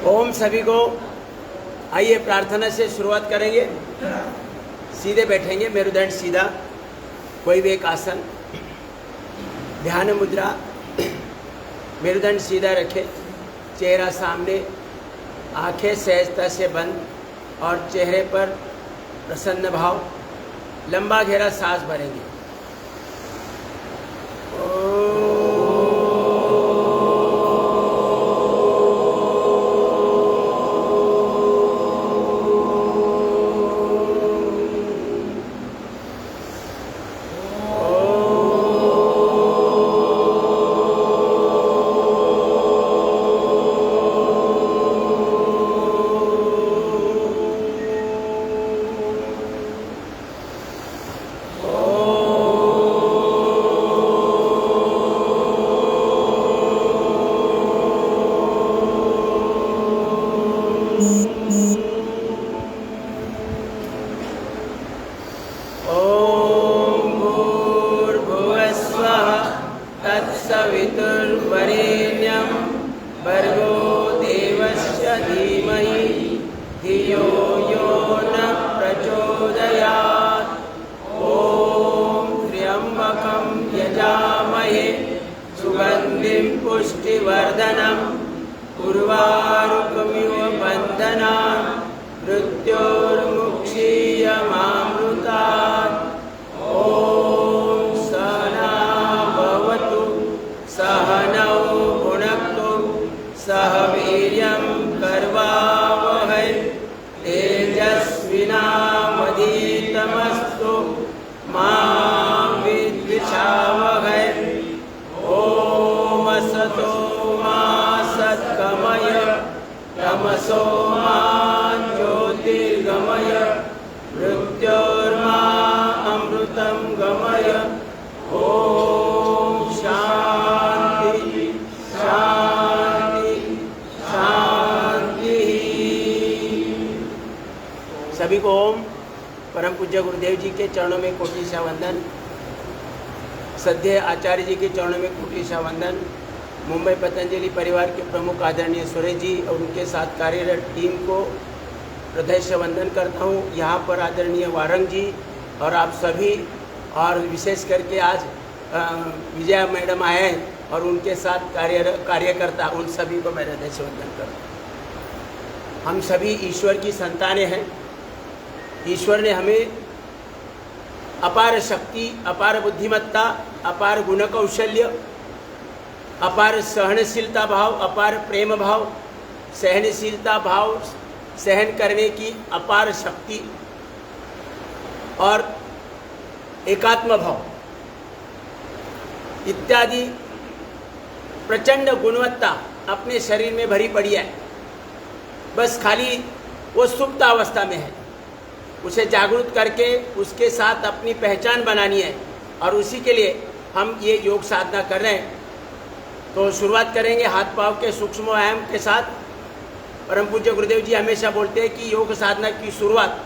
ओम सभी को। आइए प्रार्थना से शुरुआत करेंगे। सीधे बैठेंगे, मेरुदंड सीधा, कोई भी एक आसन, ध्यान मुद्रा, मेरुदंड सीधा रखें, चेहरा सामने, आंखें सहजता से बंद और चेहरे पर प्रसन्न भाव, लंबा गहरा सांस भरेंगे। तत्सवितुर्वरेण्यं भर्गो देवस्य धीमहि धियो यो न प्रचोदयात्। ॐ त्र्यम्बकं यजामहे सुगन्धिं पुष्टिवर्धनं उर्वारुकमिव बन्धनान् मृत्योर्मुक्षीयमामृतात्। सहनौ भुनक्तु सह वीर्यं कर्वावहै तेजस्विनावधीतमस्तु मा विद्विषावहै। ॐ असतो मा सद्गमय तमसो मा ज्योतिर्गमय मृत्योर्मा अमृतं गमय। ॐ शांति शांति शांति। सभी को ओम। परम पूज्य गुरुदेव जी के चरणों में कोटि सा वंदन, सद्य आचार्य जी के चरणों में कोटि सा वंदन, मुंबई पतंजलि परिवार के प्रमुख आदरणीय सुरेश जी और उनके साथ कार्यरत टीम को हृदय से वंदन करता हूँ। यहाँ पर आदरणीय वारंग जी और आप सभी, और विशेष करके आज विजया मैडम आए हैं और उनके साथ कार्यकर्ता, उन सभी को मैं हृदय से वंदन करता हूँ। हम सभी ईश्वर की संतानें हैं। ईश्वर ने हमें अपार शक्ति, अपार बुद्धिमत्ता, अपार गुण कौशल्य, अपार सहनशीलता भाव, अपार प्रेम भाव, सहनशीलता भाव, सहन करने की अपार शक्ति और एकात्म भाव इत्यादि प्रचंड गुणवत्ता अपने शरीर में भरी पड़ी है। बस खाली वो सुप्त अवस्था में है, उसे जागरूक करके उसके साथ अपनी पहचान बनानी है और उसी के लिए हम ये योग साधना कर रहे हैं। तो शुरुआत करेंगे हाथ पांव के सूक्ष्म व्यायाम के साथ। परम पूज्य गुरुदेव जी हमेशा बोलते हैं कि योग साधना की शुरुआत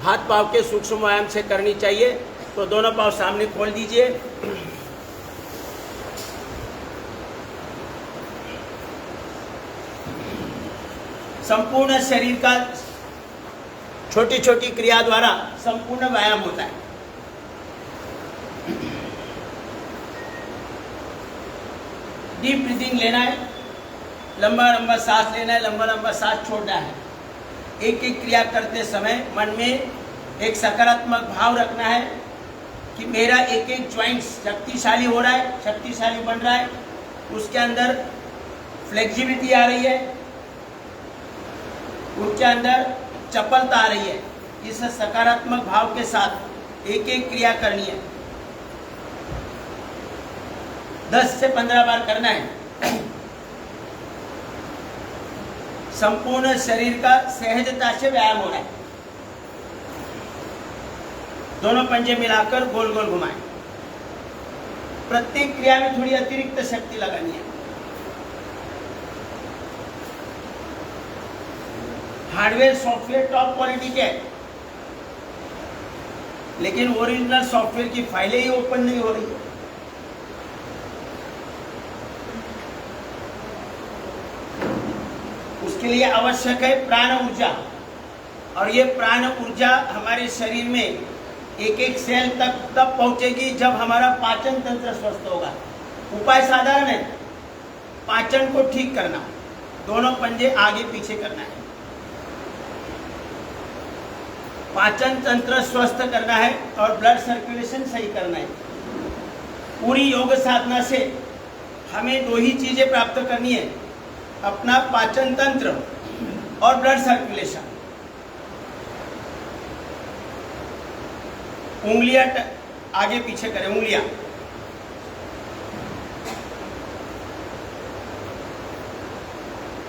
हाथ पांव के सूक्ष्म व्यायाम से करनी चाहिए। तो दोनों पांव सामने खोल दीजिए। संपूर्ण शरीर का छोटी छोटी क्रिया द्वारा संपूर्ण व्यायाम होता है। डीप ब्रीथिंग लेना है, लंबा लंबा सांस लेना है, लंबा लंबा सांस छोड़ना है। एक एक क्रिया करते समय मन में एक सकारात्मक भाव रखना है कि मेरा एक एक ज्वाइंट शक्तिशाली हो रहा है, शक्तिशाली बन रहा है, उसके अंदर फ्लेक्सिबिलिटी आ रही है, उसके अंदर चपलता आ रही है। इस सकारात्मक भाव के साथ एक एक क्रिया करनी है। 10 से 15 बार करना है। संपूर्ण शरीर का सहजता से व्यायाम हो रहा है। दोनों पंजे मिलाकर गोल गोल घुमाएं। प्रत्येक क्रिया में थोड़ी अतिरिक्त शक्ति लगानी है। हार्डवेयर सॉफ्टवेयर टॉप क्वालिटी के है, लेकिन ओरिजिनल सॉफ्टवेयर की फाइलें ही ओपन नहीं हो रही है। उसके लिए आवश्यक है प्राण ऊर्जा, और ये प्राण ऊर्जा हमारे शरीर में एक एक सेल तक तब पहुंचेगी जब हमारा पाचन तंत्र स्वस्थ होगा। उपाय साधारण है, पाचन को ठीक करना, दोनों पंजे आगे पीछे करना है, पाचन तंत्र स्वस्थ करना है और ब्लड सर्कुलेशन सही करना है। पूरी योग साधना से हमें दो ही चीजें प्राप्त करनी है, अपना पाचन तंत्र और ब्लड सर्कुलेशन। उंगलियां आगे पीछे करें, उंगलियां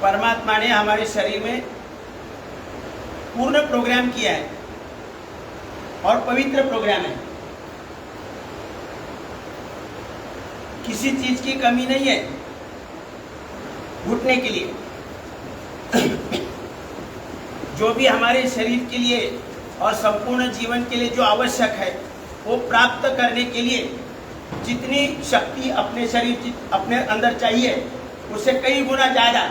परमात्मा ने हमारे शरीर में पूर्ण प्रोग्राम किया है और पवित्र प्रोग्राम है, किसी चीज की कमी नहीं है घुटने के लिए। जो भी हमारे शरीर के लिए और संपूर्ण जीवन के लिए जो आवश्यक है वो प्राप्त करने के लिए जितनी शक्ति अपने शरीर अपने अंदर चाहिए उससे कई गुना ज्यादा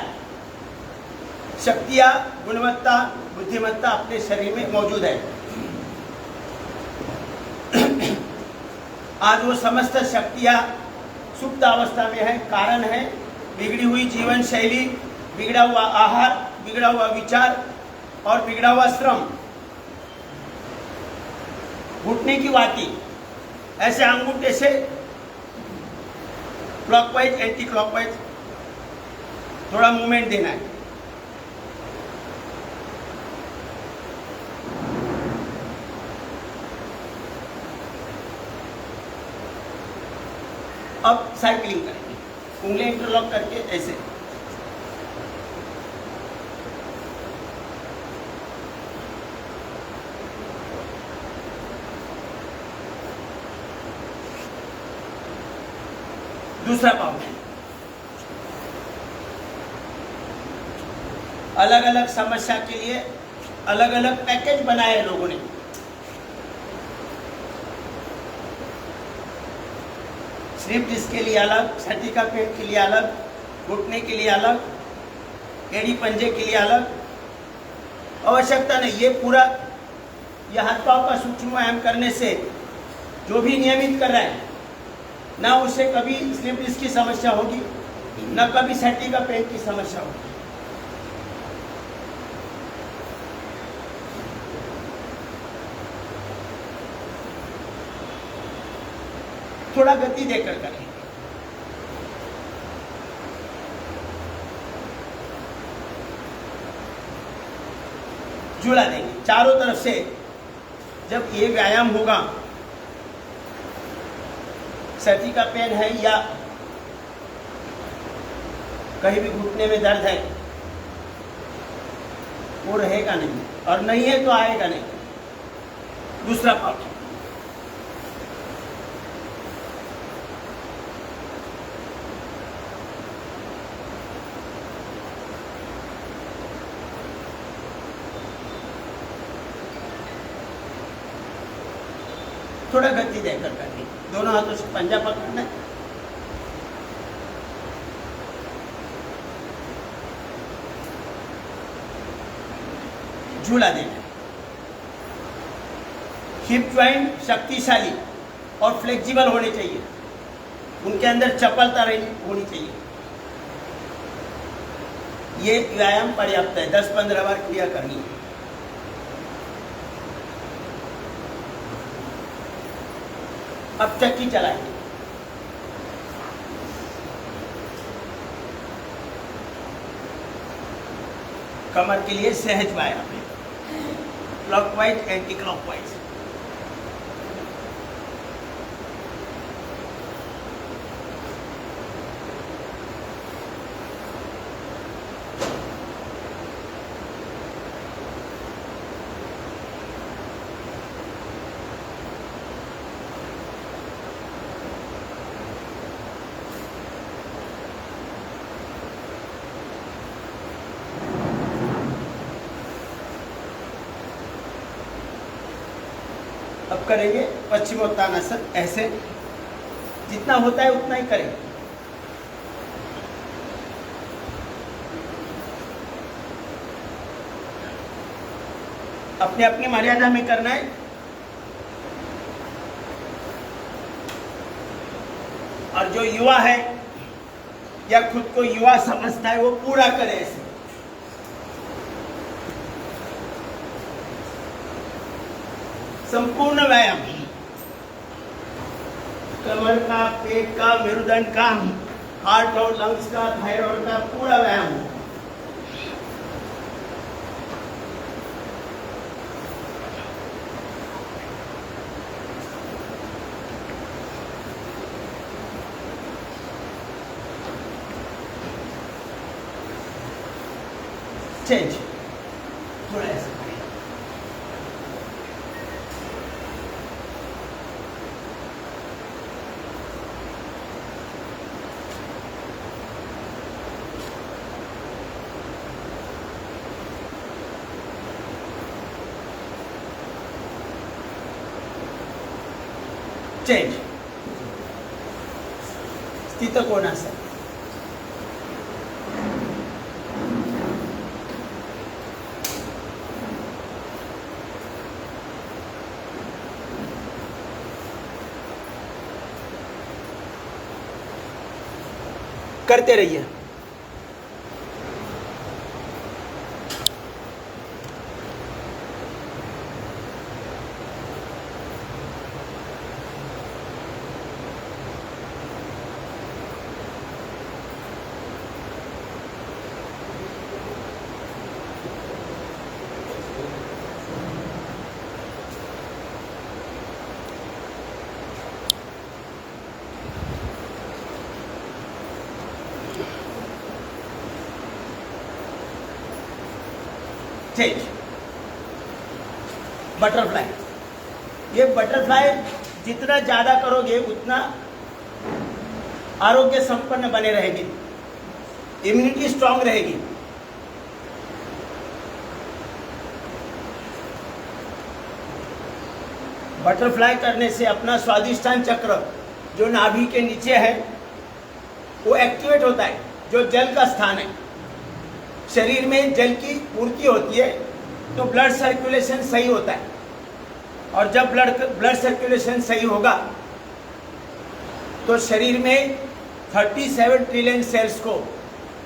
शक्तियां, गुणवत्ता, बुद्धिमत्ता अपने शरीर में मौजूद है। आज वो समस्त शक्तियां सुप्त अवस्था में है। कारण है बिगड़ी हुई जीवन शैली, बिगड़ा हुआ आहार, बिगड़ा हुआ विचार और बिगड़ा हुआ श्रम। घुटने की वाती, ऐसे अंगूठे से क्लॉकवाइज एंटी क्लॉकवाइज थोड़ा मूवमेंट देना है। अब साइकिलिंग करेंगे, उंगलियां इंटरलॉक करके ऐसे। दूसरा पाव, अलग अलग समस्या के लिए अलग अलग पैकेज बनाए लोगों ने। स्लिप डिस्क के लिए अलग, सैटिका पेन के लिए अलग, घुटने के लिए अलग, एड़ी पंजे के लिए अलग। आवश्यकता नहीं, ये पूरा ये हाथ पाव का सूक्ष्म व्यायाम करने से जो भी नियमित कर रहा है ना उसे कभी स्लिप डिस्क की समस्या होगी, ना कभी सैटिका पेन की समस्या होगी। थोड़ा गति देकर करें। झूला देंगे चारों तरफ से। जब ये व्यायाम होगा, सैटिका पेन है या कहीं भी घुटने में दर्द है वो रहेगा नहीं, और नहीं है तो आएगा नहीं। दूसरा पार्ट, थोड़ा गति देकर करनी, दोनों हाथों से पंजा पकड़ना है। झूला देना है। हिप ज्वाइंट शक्तिशाली और फ्लेक्सिबल होने चाहिए, उनके अंदर चपलता होनी चाहिए। ये व्यायाम पर्याप्त है, 10-15 बार क्रिया करनी है। अब चक्की चलाएंगे। कमर के लिए सहज व्यायाम है, क्लॉकवाइज एंटी क्लॉकवाइज। अब करेंगे पश्चिमोत्तानासन। ऐसे जितना होता है उतना ही करें। अपने अपनी मर्यादा में करना है। और जो युवा है या खुद को युवा समझता है वो पूरा करे ऐसे। संपूर्ण व्यायाम, कमर का, पेट का, मेरुदंड का, हार्ट और लंग्स का, थायराइड का पूरा व्यायाम। चेंज, थोड़ा ऐसा चेंज, स्थित कोणासन। करते रहिए। Change, butterfly. ये बटरफ्लाई जितना ज्यादा करोगे उतना आरोग्य संपन्न बने रहेगी, इम्यूनिटी स्ट्रांग रहेगी। बटरफ्लाई करने से अपना स्वादिष्टान चक्र जो नाभि के नीचे है वो एक्टिवेट होता है, जो जल का स्थान है। शरीर में जल की पूर्ति होती है तो ब्लड सर्कुलेशन सही होता है, और जब ब्लड सर्कुलेशन सही होगा तो शरीर में 37 ट्रिलियन सेल्स को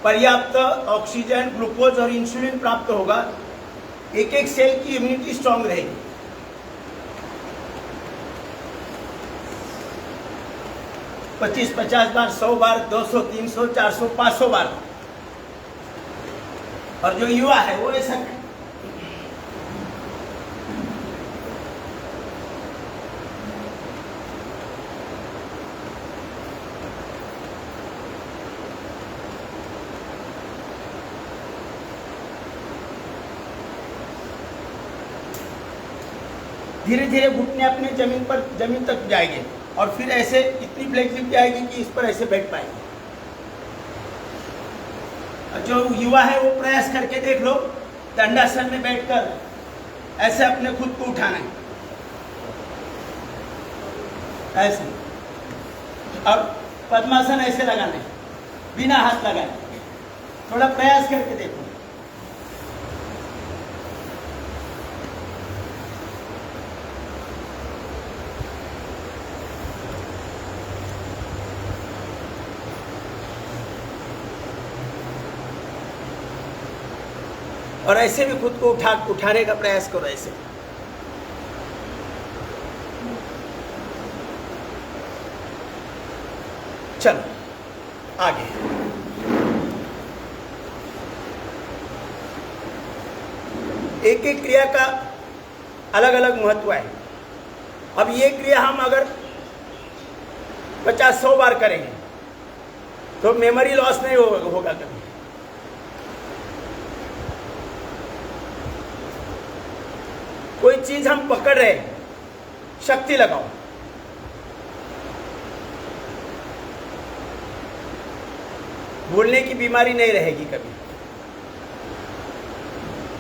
पर्याप्त ऑक्सीजन, ग्लूकोज और इंसुलिन प्राप्त होगा। एक एक सेल की इम्यूनिटी स्ट्रांग रहेगी। पच्चीस 50 बार, 100 बार, 200, 300, 400, 500 बार। और जो युवा है वो ऐसा करे। धीरे धीरे घुटने अपने जमीन तक जाएंगे और फिर ऐसे इतनी फ्लेक्सिबिलिटी आएगी कि इस पर ऐसे बैठ पाएंगे। जो युवा है वो प्रयास करके देख लो, दंडासन में बैठकर ऐसे अपने खुद को उठाना है, ऐसे, और पद्मासन ऐसे लगाना है बिना हाथ लगाए। थोड़ा प्रयास करके देखो। और ऐसे भी खुद को उठाने का प्रयास करो ऐसे। चलो आगे। एक एक क्रिया का अलग अलग महत्व है। अब ये क्रिया हम अगर 50-100 बार करेंगे तो मेमोरी लॉस नहीं होगा कभी। कोई चीज हम पकड़ रहे हैं, शक्ति लगाओ। भूलने की बीमारी नहीं रहेगी कभी।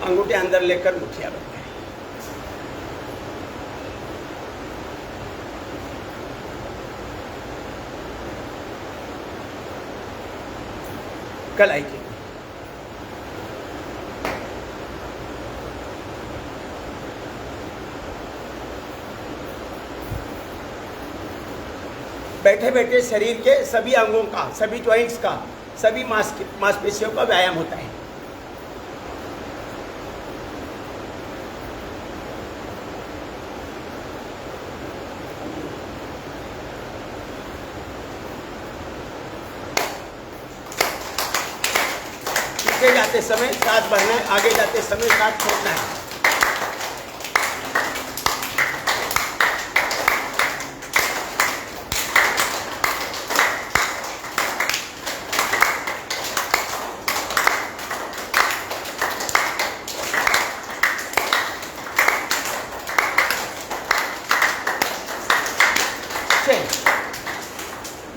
अंगूठे अंदर लेकर मुठिया रखें। कलाई के बैठे बैठे शरीर के सभी अंगों का, सभी जॉइंट्स का, सभी मांसपेशियों का व्यायाम होता है। पीछे जाते समय सांस भरना है, आगे जाते समय सांस छोड़ना है।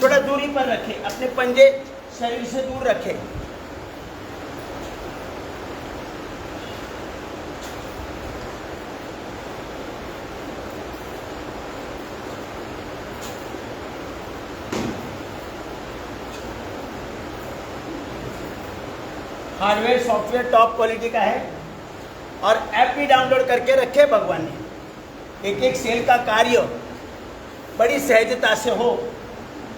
थोड़ा दूरी पर रखें, अपने पंजे शरीर से दूर रखें। हार्डवेयर सॉफ्टवेयर टॉप क्वालिटी का है और ऐप भी डाउनलोड करके रखे भगवान ने। एक एक सेल का कार्य बड़ी सहजता से हो,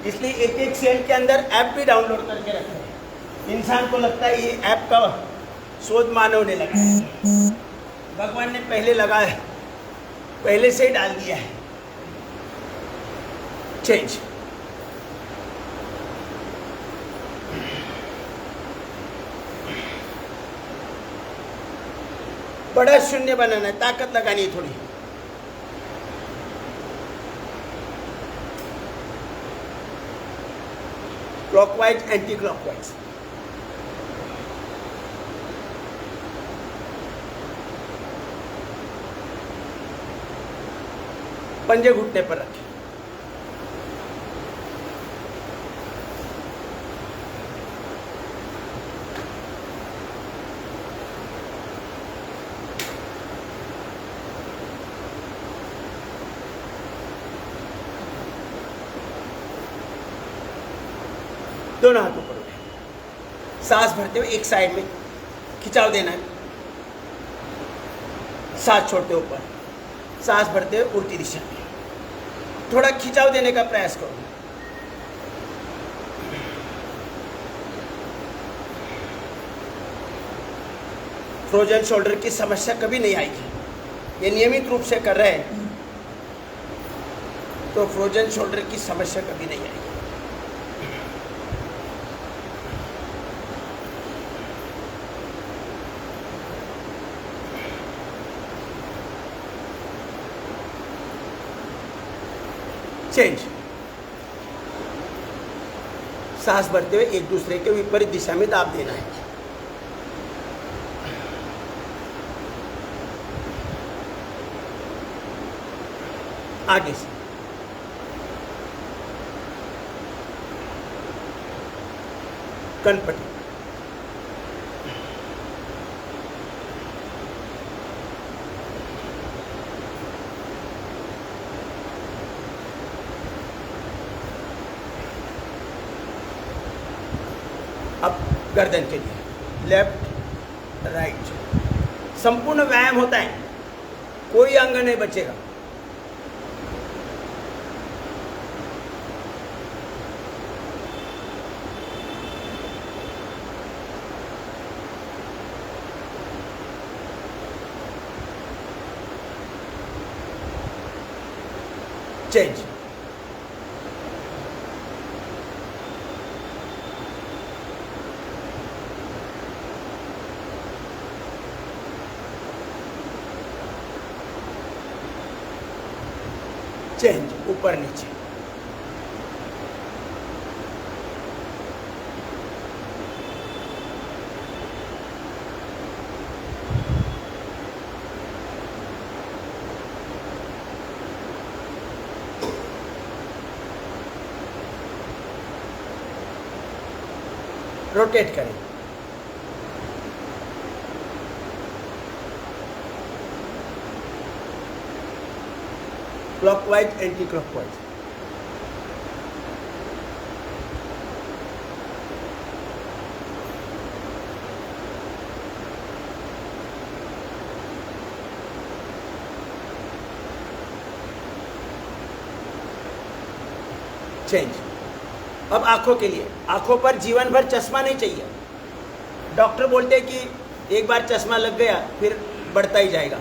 इसलिए एक एक सेल के अंदर ऐप भी डाउनलोड करके रखे हैं। इंसान को लगता है ये ऐप का शोध मानव ने लगाया है, भगवान ने पहले लगाया है, पहले से ही डाल दिया है। चेंज। बड़ा शून्य बनाना है, ताकत लगानी है थोड़ी। Clockwise, anti clockwise. पंजे घुटने पर रखें। दोनों हाथों पर उठाएं। सांस भरते हुए एक साइड में खिंचाव देना है, सांस छोड़ते ऊपर, सांस भरते हुए उल्टी दिशा में थोड़ा खिंचाव देने का प्रयास करो। फ्रोजन शोल्डर की समस्या कभी नहीं आएगी। ये नियमित रूप से कर रहे हैं तो फ्रोजन शोल्डर की समस्या कभी नहीं आएगी। चेंज। सांस भरते हुए एक दूसरे के विपरीत दिशा में दाब देना है। आगे से कनपटी। अब गर्दन के लिए लेफ्ट राइट संपूर्ण व्यायाम होता है, कोई अंग नहीं बचेगा। चेंज। चेंज ऊपर नीचे। रोटेट करें। Clockwise, anti clockwise. चेंज। अब आँखों के लिए, आँखों पर जीवन भर चश्मा नहीं चाहिए। डॉक्टर बोलते हैं कि एक बार चश्मा लग गया फिर बढ़ता ही जाएगा।